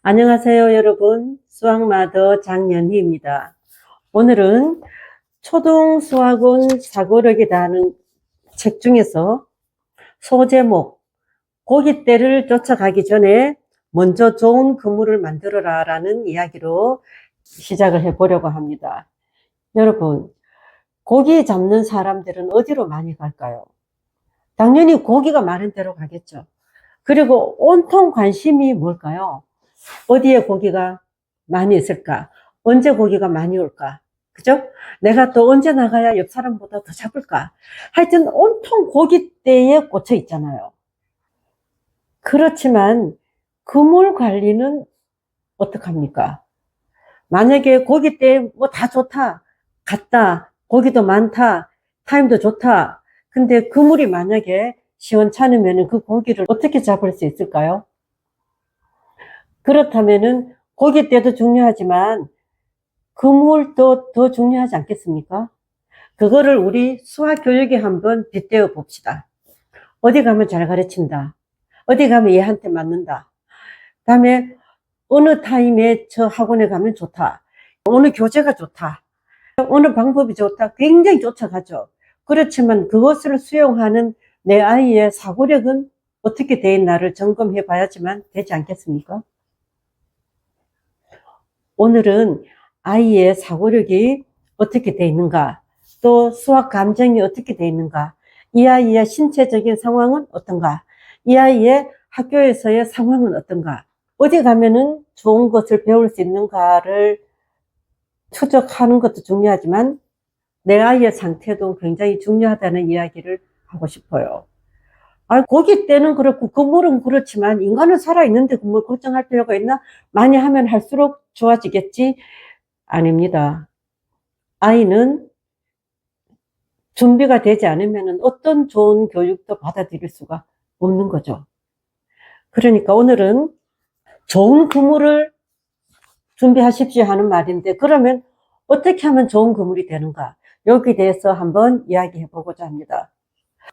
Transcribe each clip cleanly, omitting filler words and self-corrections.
안녕하세요, 여러분. 수학마더 장연희입니다. 오늘은 초등 수학은 사고력이 다하는 책 중에서 소제목 고깃대를 쫓아가기 전에 먼저 좋은 그물을 만들어라 라는 이야기로 시작을 해보려고 합니다. 여러분, 고기 잡는 사람들은 어디로 많이 갈까요? 당연히 고기가 많은 데로 가겠죠. 그리고 온통 관심이 뭘까요? 어디에 고기가 많이 있을까? 언제 고기가 많이 올까? 그죠? 내가 또 언제 나가야 옆 사람보다 더 잡을까? 하여튼 온통 고깃대에 꽂혀 있잖아요. 그렇지만 그물 관리는 어떡합니까? 만약에 고깃대 뭐 다 좋다, 같다, 고기도 많다, 타임도 좋다. 근데 그물이 만약에 시원찮으면 그 고기를 어떻게 잡을 수 있을까요? 그렇다면은 고깃대도 중요하지만 그물도 더 중요하지 않겠습니까? 그거를 우리 수학 교육에 한번 빗대어 봅시다. 어디 가면 잘 가르친다. 어디 가면 얘한테 맞는다. 다음에 어느 타임에 저 학원에 가면 좋다. 어느 교재가 좋다. 어느 방법이 좋다. 굉장히 쫓아가죠. 그렇지만 그것을 수용하는 내 아이의 사고력은 어떻게 돼 있나를 점검해 봐야지만 되지 않겠습니까? 오늘은 아이의 사고력이 어떻게 돼 있는가, 또 수학 감정이 어떻게 돼 있는가, 이 아이의 신체적인 상황은 어떤가, 이 아이의 학교에서의 상황은 어떤가, 어디 가면은 좋은 것을 배울 수 있는가를 추적하는 것도 중요하지만 내 아이의 상태도 굉장히 중요하다는 이야기를 하고 싶어요. 고기 때는 그렇고 그물은 그렇지만 인간은 살아있는데 그물 걱정할 필요가 있나? 많이 하면 할수록 좋아지겠지? 아닙니다. 아이는 준비가 되지 않으면 어떤 좋은 교육도 받아들일 수가 없는 거죠. 그러니까 오늘은 좋은 그물을 준비하십시오 하는 말인데, 그러면 어떻게 하면 좋은 그물이 되는가? 여기에 대해서 한번 이야기해 보고자 합니다.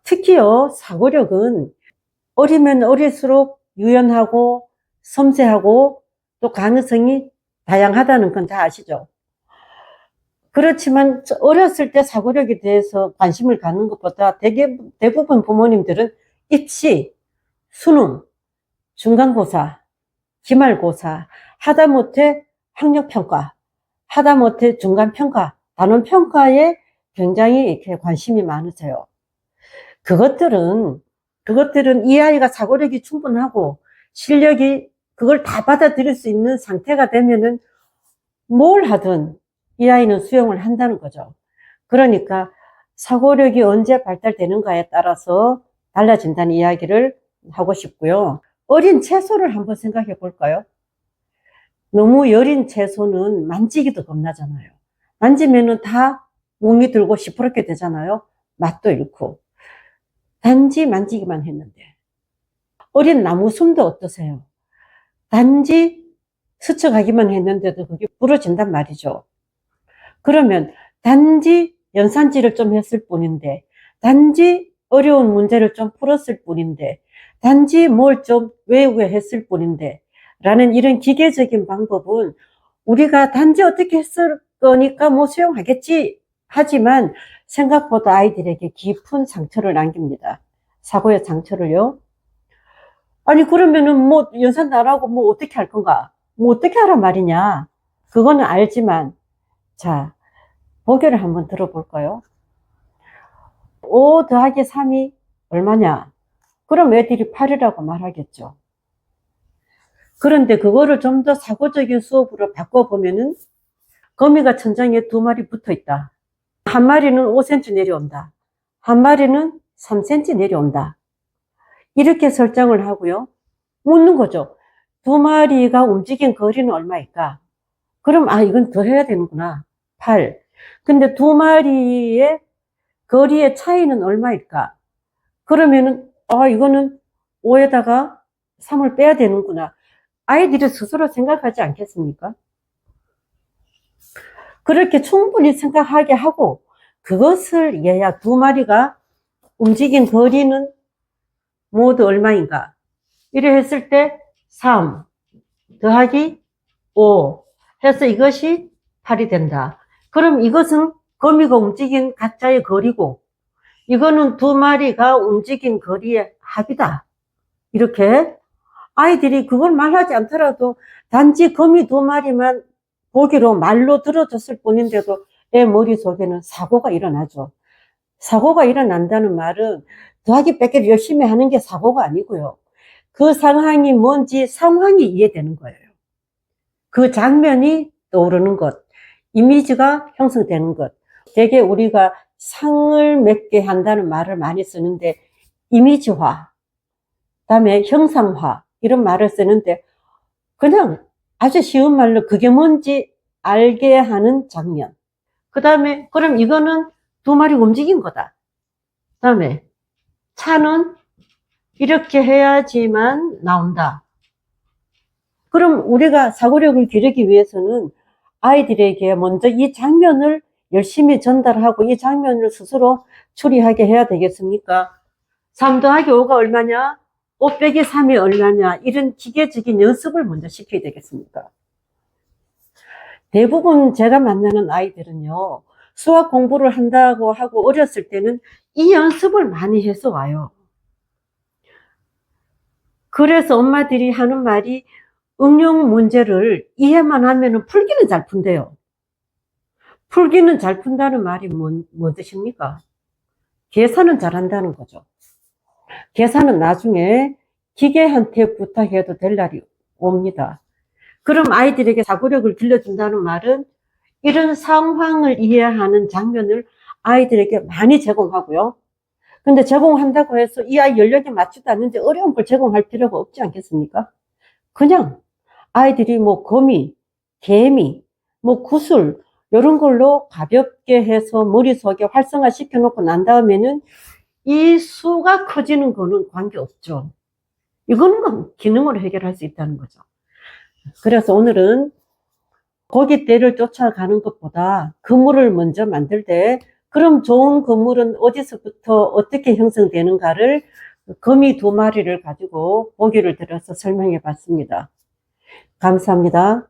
특히요, 사고력은 어리면 어릴수록 유연하고 섬세하고 또 가능성이 다양하다는 건 다 아시죠? 그렇지만 어렸을 때 사고력에 대해서 관심을 갖는 것보다 대부분 부모님들은 입시, 수능, 중간고사, 기말고사, 하다못해 학력평가, 하다못해 중간평가, 단원평가에 굉장히 이렇게 관심이 많으세요. 그것들은 이 아이가 사고력이 충분하고 실력이 그걸 다 받아들일 수 있는 상태가 되면은 뭘 하든 이 아이는 수용을 한다는 거죠. 그러니까 사고력이 언제 발달되는가에 따라서 달라진다는 이야기를 하고 싶고요. 어린 채소를 한번 생각해 볼까요? 너무 여린 채소는 만지기도 겁나잖아요. 만지면은 다 몽이 들고 시퍼렇게 되잖아요. 맛도 잃고. 단지 만지기만 했는데. 어린 나무순도 어떠세요? 단지 스쳐가기만 했는데도 그게 부러진단 말이죠. 그러면 단지 연산지를 좀 했을 뿐인데, 단지 어려운 문제를 좀 풀었을 뿐인데, 단지 뭘 좀 외우게 했을 뿐인데 라는 이런 기계적인 방법은 우리가 단지 어떻게 했을 거니까 뭐 수용하겠지 하지만 생각보다 아이들에게 깊은 상처를 남깁니다. 사고의 상처를요. 아니 그러면은 뭐 연산도 안 하고 뭐 어떻게 할 건가, 뭐 어떻게 하란 말이냐, 그거는 알지만 자, 보기를 한번 들어볼까요? 5 더하기 3이 얼마냐? 그럼 애들이 8이라고 말하겠죠. 그런데 그거를 좀 더 사고적인 수업으로 바꿔보면은 거미가 천장에 2마리 붙어 있다. 한 마리는 5cm 내려온다. 한 마리는 3cm 내려온다. 이렇게 설정을 하고요. 묻는 거죠. 2마리가 움직인 거리는 얼마일까? 그럼 이건 더 해야 되는구나. 8. 근데 2마리의 거리의 차이는 얼마일까? 그러면은 이거는 5에다가 3을 빼야 되는구나. 아이들이 스스로 생각하지 않겠습니까? 그렇게 충분히 생각하게 하고 그것을 얘야 2마리가 움직인 거리는 모두 얼마인가? 이래 했을 때 3, 더하기 5 해서 이것이 8이 된다. 그럼 이것은 거미가 움직인 각자의 거리고 이거는 두 마리가 움직인 거리의 합이다. 이렇게 아이들이 그걸 말하지 않더라도 단지 거미 두 마리만 보기로 말로 들어줬을 뿐인데도 애 머릿속에는 사고가 일어나죠. 사고가 일어난다는 말은 더하기 뺏기를 열심히 하는 게 사고가 아니고요. 그 상황이 뭔지 상황이 이해되는 거예요. 그 장면이 떠오르는 것, 이미지가 형성되는 것. 되게 우리가 상을 맺게 한다는 말을 많이 쓰는데 이미지화, 그다음에 형상화 이런 말을 쓰는데 그냥 아주 쉬운 말로 그게 뭔지 알게 하는 장면. 그 다음에 그럼 이거는 두 마리 움직인 거다. 그 다음에 차는 이렇게 해야지만 나온다. 그럼 우리가 사고력을 기르기 위해서는 아이들에게 먼저 이 장면을 열심히 전달하고 이 장면을 스스로 추리하게 해야 되겠습니까? 3 더하기 5가 얼마냐? 5 빼기 3이 얼마냐? 이런 기계적인 연습을 먼저 시켜야 되겠습니까? 대부분 제가 만나는 아이들은요, 수학 공부를 한다고 하고 어렸을 때는 이 연습을 많이 해서 와요. 그래서 엄마들이 하는 말이 응용 문제를 이해만 하면 풀기는 잘 푼대요. 풀기는 잘 푼다는 말이 뭐 뜻입니까? 계산은 잘한다는 거죠. 계산은 나중에 기계한테 부탁해도 될 날이 옵니다. 그럼 아이들에게 사고력을 길러준다는 말은 이런 상황을 이해하는 장면을 아이들에게 많이 제공하고요. 근데 제공한다고 해서 이 아이 연령에 맞지도 않는데 어려운 걸 제공할 필요가 없지 않겠습니까? 그냥 아이들이 뭐 거미, 개미, 뭐 구슬 이런 걸로 가볍게 해서 머릿속에 활성화 시켜놓고 난 다음에는 이 수가 커지는 거는 관계없죠. 이거는 기능으로 해결할 수 있다는 거죠. 그래서 오늘은 고깃대를 쫓아가는 것보다 그물을 먼저 만들 때 그럼 좋은 그물은 어디서부터 어떻게 형성되는가를 거미 2마리를 가지고 보기를 들어서 설명해 봤습니다. 감사합니다.